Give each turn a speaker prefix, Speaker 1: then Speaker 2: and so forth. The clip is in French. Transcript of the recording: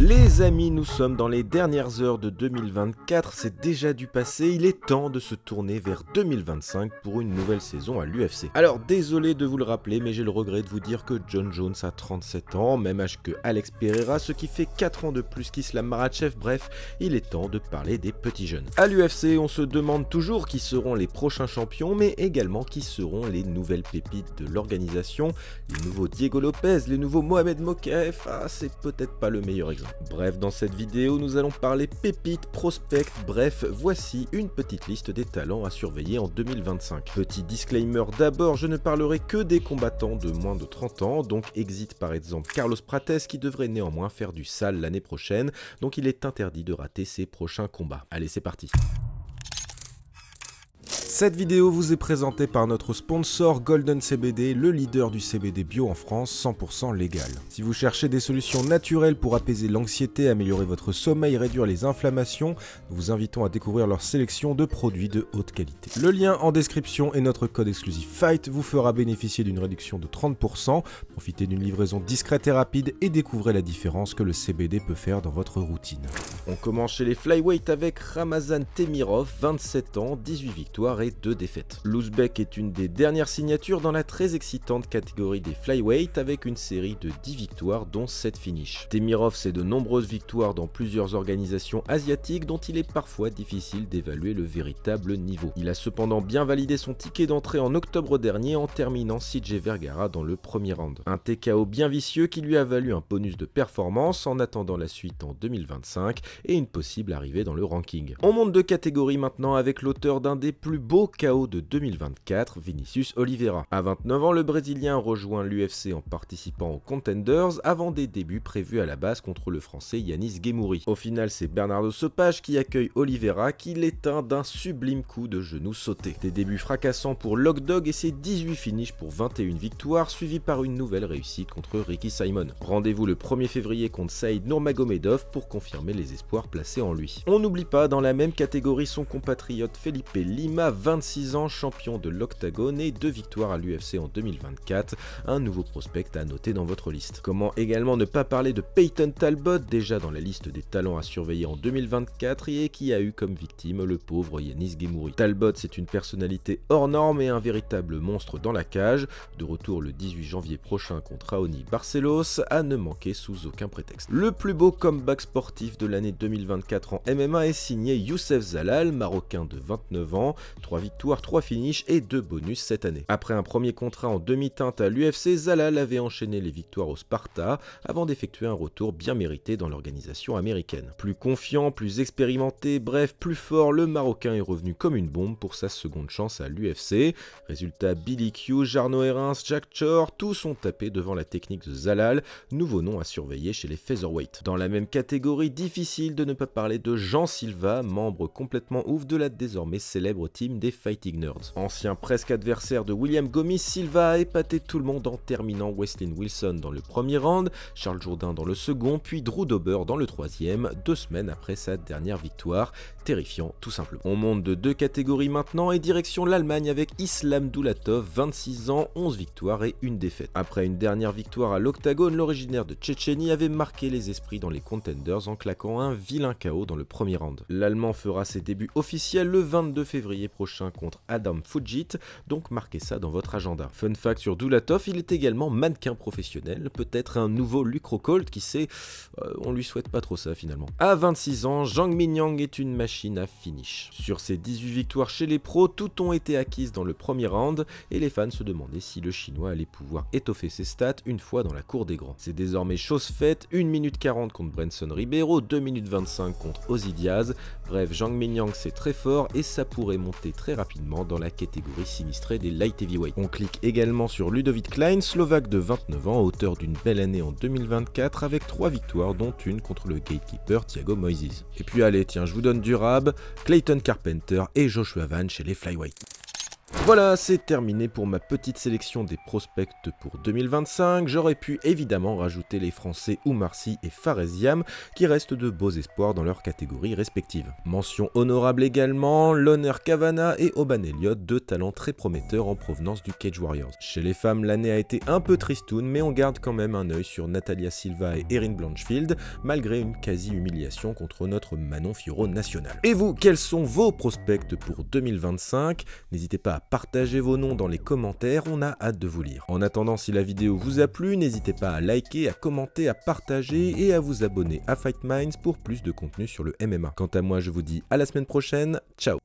Speaker 1: Les amis, nous sommes dans les dernières heures de 2024, c'est déjà du passé, il est temps de se tourner vers 2025 pour une nouvelle saison à l'UFC. Alors désolé de vous le rappeler, mais j'ai le regret de vous dire que Jon Jones a 37 ans, même âge que Alex Pereira, ce qui fait 4 ans de plus qu'Islam Makhachev, bref, il est temps de parler des petits jeunes. À l'UFC, on se demande toujours qui seront les prochains champions, mais également qui seront les nouvelles pépites de l'organisation, les nouveaux Diego Lopez, les nouveaux Mohamed Mokaev, c'est peut-être pas le meilleur exemple. Bref, dans cette vidéo, nous allons parler pépites, prospects, bref, voici une petite liste des talents à surveiller en 2025. Petit disclaimer d'abord, je ne parlerai que des combattants de moins de 30 ans, donc exit par exemple Carlos Prates qui devrait néanmoins faire du sale l'année prochaine, donc il est interdit de rater ses prochains combats. Allez, c'est parti. Cette vidéo vous est présentée par notre sponsor Golden CBD, le leader du CBD bio en France, 100% légal. Si vous cherchez des solutions naturelles pour apaiser l'anxiété, améliorer votre sommeil, réduire les inflammations, nous vous invitons à découvrir leur sélection de produits de haute qualité. Le lien en description et notre code exclusif FIGHT vous fera bénéficier d'une réduction de 30%, profitez d'une livraison discrète et rapide et découvrez la différence que le CBD peut faire dans votre routine. On commence chez les flyweight avec Ramazan Temirov, 27 ans, 18 victoires et 2 défaites. L'Ouzbek est une des dernières signatures dans la très excitante catégorie des flyweight avec une série de 10 victoires dont 7 finishes. Temirov c'est de nombreuses victoires dans plusieurs organisations asiatiques dont il est parfois difficile d'évaluer le véritable niveau. Il a cependant bien validé son ticket d'entrée en octobre dernier en terminant CJ Vergara dans le premier round. Un TKO bien vicieux qui lui a valu un bonus de performance en attendant la suite en 2025 et une possible arrivée dans le ranking. On monte de catégorie maintenant avec l'auteur d'un des plus beaux KO de 2024, Vinicius Oliveira. À 29 ans, le Brésilien rejoint l'UFC en participant aux Contenders avant des débuts prévus à la base contre le Français Yanis Ghemmouri. Au final, c'est Bernardo Sopage qui accueille Oliveira qui l'éteint d'un sublime coup de genou sauté. Des débuts fracassants pour Lockdog et ses 18 finishes pour 21 victoires, suivis par une nouvelle réussite contre Ricky Simon. Rendez-vous le 1er février contre Saïd Nurmagomedov pour confirmer les espoirs placés en lui. On n'oublie pas dans la même catégorie son compatriote Felipe Lima, 26 ans, champion de l'Octagone et 2 victoires à l'UFC en 2024, un nouveau prospect à noter dans votre liste. Comment également ne pas parler de Peyton Talbot, déjà dans la liste des talents à surveiller en 2024 et qui a eu comme victime le pauvre Yanis Ghemmouri. Talbot c'est une personnalité hors norme et un véritable monstre dans la cage, de retour le 18 janvier prochain contre Raoni Barcelos, à ne manquer sous aucun prétexte. Le plus beau comeback sportif de l'année 2024 en MMA est signé Youssef Zalal, marocain de 29 ans, 3 victoires, 3 finishes et 2 bonus cette année. Après un premier contrat en demi-teinte à l'UFC, Zalal avait enchaîné les victoires au Sparta avant d'effectuer un retour bien mérité dans l'organisation américaine. Plus confiant, plus expérimenté, bref, plus fort, le Marocain est revenu comme une bombe pour sa seconde chance à l'UFC. Résultat, Billy Q, Jarno Herrins, Jack Chor, tous ont tapé devant la technique de Zalal, nouveau nom à surveiller chez les featherweight. Dans la même catégorie, difficile de ne pas parler de Jean Silva, membre complètement ouf de la désormais célèbre team des Fighting Nerds. Ancien presque adversaire de William Gomis, Silva a épaté tout le monde en terminant Wesley Wilson dans le premier round, Charles Jourdain dans le second, puis Drew Dober dans le troisième, 2 semaines après sa dernière victoire. Terrifiant tout simplement. On monte de 2 catégories maintenant et direction l'Allemagne avec Islam Doulatov, 26 ans, 11 victoires et 1 défaite. Après une dernière victoire à l'Octagone, l'originaire de Tchétchénie avait marqué les esprits dans les Contenders en claquant un vilain KO dans le premier round. L'Allemand fera ses débuts officiels le 22 février prochain contre Adam Fujit, donc marquez ça dans votre agenda. Fun fact sur Doulatov, il est également mannequin professionnel, peut-être un nouveau Luke Rockhold, qui sait, on lui souhaite pas trop ça finalement. À 26 ans, Zhang Mingyang est une machine à finish. Sur ses 18 victoires chez les pros, toutes ont été acquises dans le premier round et les fans se demandaient si le chinois allait pouvoir étoffer ses stats une fois dans la cour des grands. C'est désormais chose faite, 1 minute 40 contre Brenson Ribeiro, 2 minutes 25 contre Ozzy Diaz, bref Zhang Mingyang c'est très fort et ça pourrait monter très rapidement dans la catégorie sinistrée des light heavyweight. On clique également sur Ludovic Klein, slovaque de 29 ans, auteur d'une belle année en 2024 avec 3 victoires dont une contre le gatekeeper Thiago Moises. Et puis allez tiens, je vous donne du rab, Clayton Carpenter et Joshua Van chez les flyweight. Voilà, c'est terminé pour ma petite sélection des prospects pour 2025. J'aurais pu évidemment rajouter les Français Oumar Sy et Faresiam, qui restent de beaux espoirs dans leurs catégories respectives. Mention honorable également, Loner Kavanagh et Oban Elliott, deux talents très prometteurs en provenance du Cage Warriors. Chez les femmes, l'année a été un peu tristoune, mais on garde quand même un œil sur Natalia Silva et Erin Blanchfield, malgré une quasi-humiliation contre notre Manon Fiorot nationale. Et vous, quels sont vos prospects pour 2025? N'hésitez pas à partager vos noms dans les commentaires, on a hâte de vous lire. En attendant, si la vidéo vous a plu, n'hésitez pas à liker, à commenter, à partager et à vous abonner à Fight Minds pour plus de contenu sur le MMA. Quant à moi, je vous dis à la semaine prochaine, ciao!